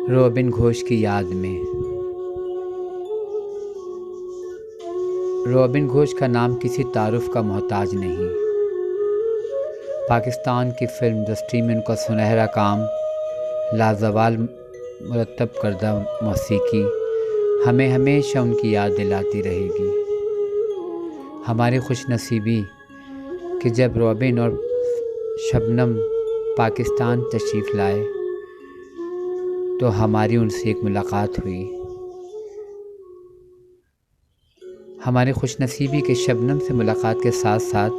Robin Ghosh की याद में। रॉबिन घोष का नाम किसी तारुफ का मोहताज नहीं। पाकिस्तान की फिल्म इंडस्ट्री में उनका सुनहरा काम, लाजवाल मुरतब करदा मौसीकी हमें हमेशा उनकी याद दिलाती रहेगी। हमारी खुशनसीबी कि जब रॉबिन और शबनम पाकिस्तान तशरीफ़ लाए तो हमारी उनसे एक मुलाकात हुई। हमारी खुशनसीबी के शबनम से मुलाकात के साथ साथ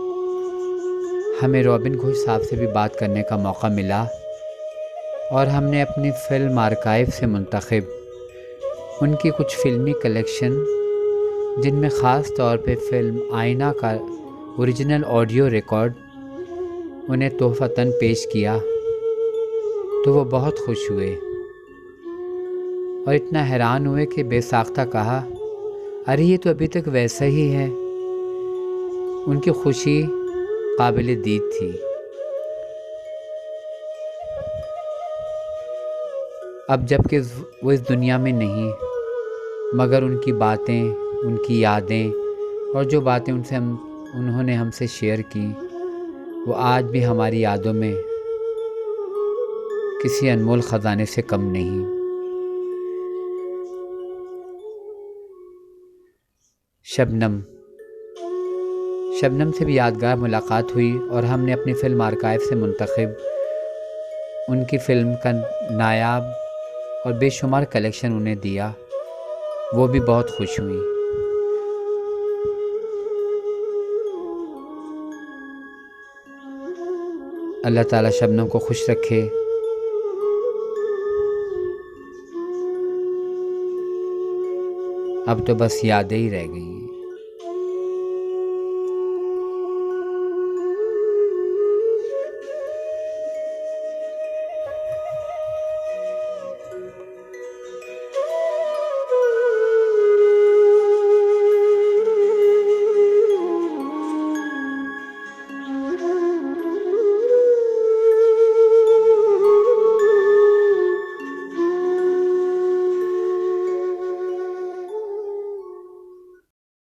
हमें रॉबिन घोष साहब से भी बात करने का मौका मिला और हमने अपनी फ़िल्म आर्काइव से मुंतखब उनकी कुछ फ़िल्मी कलेक्शन, जिनमें ख़ास तौर पे फ़िल्म आईना का ओरिजिनल ऑडियो रिकॉर्ड, उन्हें तोहफ़तन पेश किया तो वो बहुत खुश हुए और इतना हैरान हुए कि बेसाख्ता कहा, अरे ये तो अभी तक वैसा ही है। उनकी खुशी काबिल दीद थी। अब जबकि वो इस दुनिया में नहीं, मगर उनकी बातें, उनकी यादें और जो बातें उन्होंने हमसे शेयर की, वो आज भी हमारी यादों में किसी अनमोल ख़जाने से कम नहीं। शबनम से भी यादगार मुलाकात हुई और हमने अपनी फ़िल्म आर्काइव से मुंतखब उनकी फ़िल्म का नायाब और बेशुमार कलेक्शन उन्हें दिया। वो भी बहुत खुश हुई। अल्लाह ताला शबनम को खुश रखे। अब तो बस यादें ही रह गई।